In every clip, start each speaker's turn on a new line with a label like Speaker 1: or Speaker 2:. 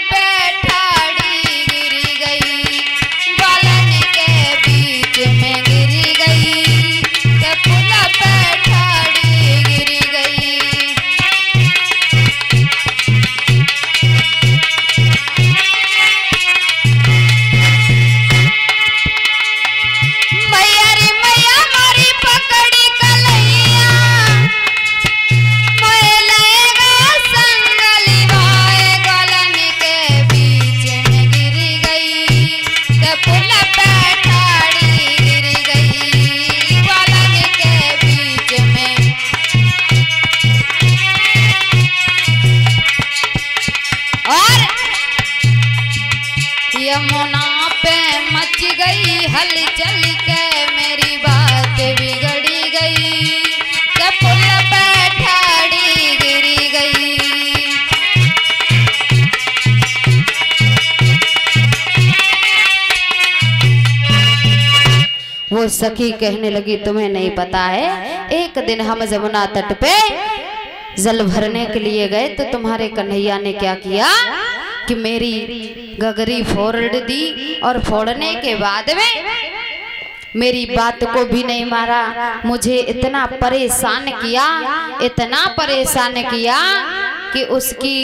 Speaker 1: पे ठाड़ी गिरी गई, बालन के बीच में गिरी गई, के पुल पे ठाड़ी गिरी गई। मैया रे मैया मारी पकड़ी कलैया, मोए लगेगा संगली भाई, गलन के बीच में गिरी गई, के पुल पे ठाड़ी गिरी गई, गलन के बीच में। और यमुना पे मच गई हलचल के मेरी बात बिगड़ी गई, के पुल पे ठाड़ी गिरी गई। वो सखी कहने लगी तुम्हें नहीं पता है, एक दिन हम जमुना तट पे जल भरने के लिए गए तो तुम्हारे कन्हैया ने क्या किया कि मेरी गगरी फोड़ दी, और फोड़ने के बाद में मेरी बात को भी नहीं मारा, मुझे इतना परेशान किया, इतना परेशान किया कि उसकी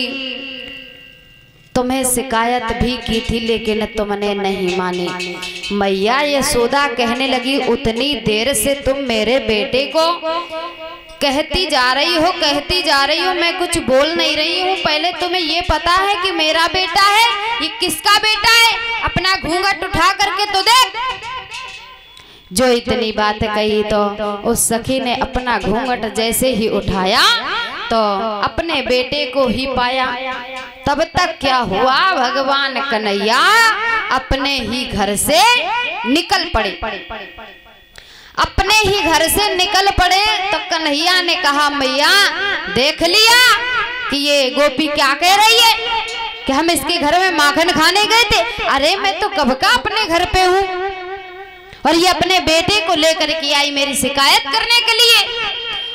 Speaker 1: तुम्हें शिकायत भी की थी लेकिन तुमने नहीं मानी। मैया यशोदा कहने लगी उतनी देर से तुम मेरे बेटे को कहती जा रही हो, कहती जा रही हो, मैं कुछ बोल नहीं रही हूँ। पहले तुम्हें ये पता है कि मेरा बेटा है, ये किसका बेटा है? अपना घूंघट उठा करके तो देख। जो इतनी बात कही तो उस सखी ने अपना घूंघट जैसे ही उठाया तो अपने बेटे को ही पाया। तब तक क्या हुआ, भगवान कन्हैया अपने ही घर से निकल पड़े। अपने ही घर से निकल पड़े तो कन्हैया ने कहा मैया देख लिया कि ये गोपी क्या कह रही है कि हम इसके घर में माखन खाने गए थे। अरे मैं तो कब का अपने घर पे हूँ और ये अपने बेटे को लेकर के आई मेरी शिकायत करने के लिए।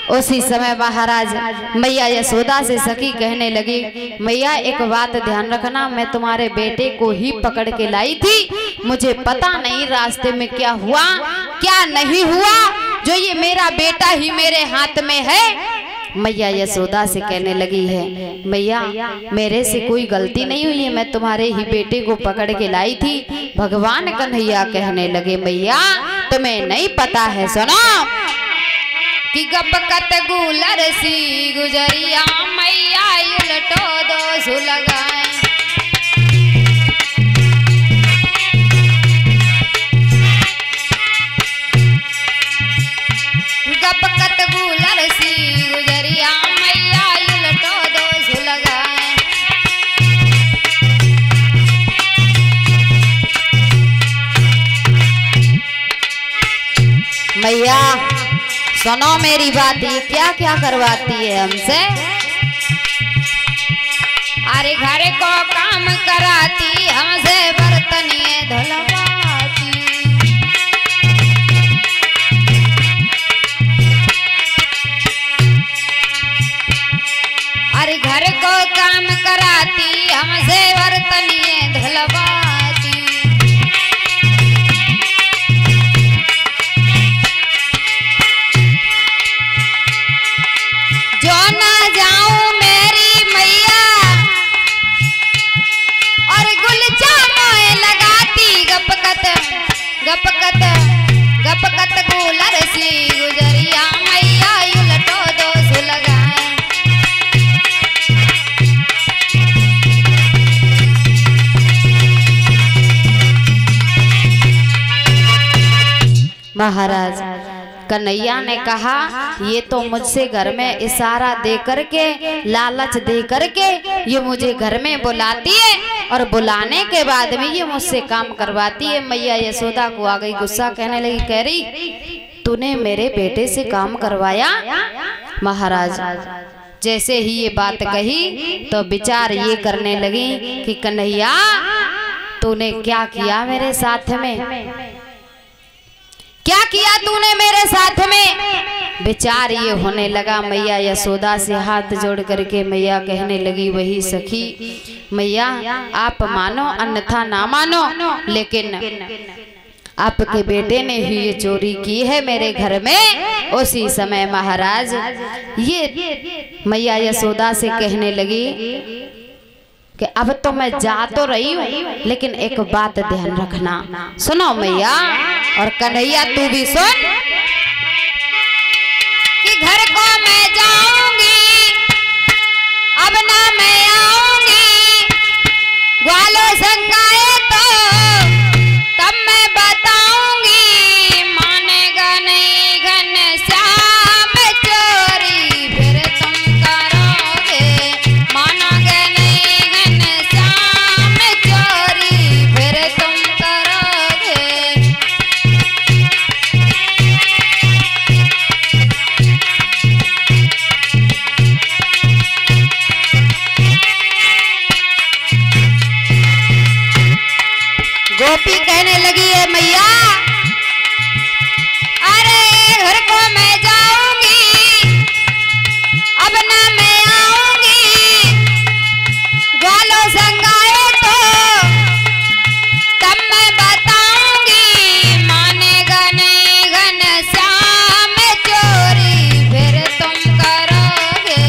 Speaker 1: उसी समय महाराज मैया यशोदा से सखी कहने लगी मैया एक बात ध्यान रखना, मैं तुम्हारे बेटे को ही पकड़ के लाई थी, मुझे पता नहीं रास्ते में क्या हुआ क्या नहीं हुआ, जो ये मेरा बेटा ही मेरे हाथ में है। मैया यशोदा से कहने लगी है मैया मेरे से कोई गलती नहीं हुई है, मैं तुम्हारे ही बेटे को पकड़ के लाई थी। भगवान कन्हैया कहने लगे मैया तुम्हें नहीं पता है, सुनो कि गपकत गुलर सी गुजरिया मैया उलटो दोष लगाए। गपकत गुलर सी गुजरिया मैया उलटो दोष लगाए। मैया सुनो मेरी बात, ये क्या क्या करवाती है हमसे। अरे घर को काम कराती हमसे बर्तन ये धुलवाती। अरे घर को काम कराती हमसे बर्तन ये धुलवाती। जो ना जाऊं मेरी मैया और गुलचा मोए लगाती। गपकत गपकत गपकत गुलर सी गुजरिया मैया उलटो दोष लगाए। महाराज कन्हैया ने कहा ये तो मुझसे घर में इशारा दे करके लालच दे करके ये मुझे घर में बुलाती है और बुलाने के बाद में ये मुझसे काम करवाती है। मैया यशोदा को आ गई गुस्सा, कहने लगी कह रही तूने मेरे बेटे से काम करवाया। महाराज जैसे ही ये बात कही तो विचार ये करने लगी कि कन्हैया तूने क्या किया मेरे साथ में, क्या किया तूने मेरे साथ में। विचार ये होने लगा। मैया यशोदा से हाथ जोड़ करके मैया कहने लगी, वही सखी मैया आप मानो अन्यथा ना मानो, लेकिन आपके बेटे ने ही ये चोरी की है मेरे घर में। उसी समय महाराज ये मैया यशोदा से कहने लगी कि अब तो मैं जा तो रही हूँ, लेकिन एक बात ध्यान रखना। सुनो मैया और कन्हैया तू भी सुन कि घर को मैं जाऊंगी, अब ना मैं आऊंगी, ग्वालो संगाए तो तब मैं बताऊंगी, मानेगा नहीं घनश्याम चोरी फिर तुम करोगे, मानोगे नहीं घनश्याम चोरी फिर तुम करोगे। गोपी कहने लगी है मैया अरे घर को मैं जाऊंगी, अब ना मैं आऊंगी, ग्वालो संगाए तो तब मैं बताऊंगी, मानेगा नहीं घनश्याम चोरी फिर तुम करोगे।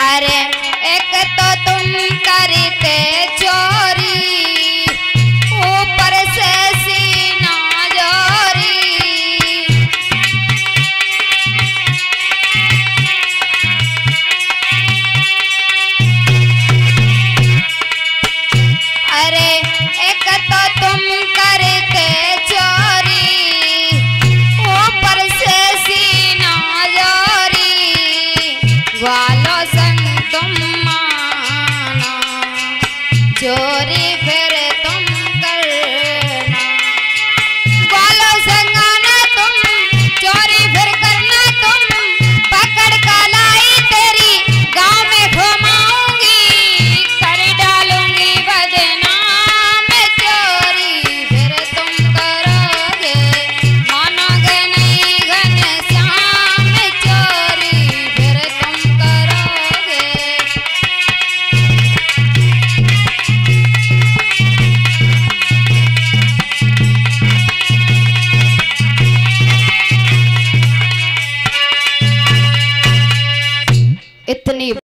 Speaker 1: अरे एक तो तुम करते चोरी, ऊपर से सीना जोरी, अरे एक तो तुम करते चोरी, ऊपर से सीना जोरी, ग्वालो संग तुम माना, चोरी फिर तुम करना, ग्वालो संग आना तुम, चोरी फिर करना तुम, पकड़ का लाई तेरी गांव में घुमाऊंगी, कर डालूंगी बदनाम, चोरी फिर तुम करोगे, मानोगे नहीं घनश्याम चोरी फिर तुम करोगे। इतनी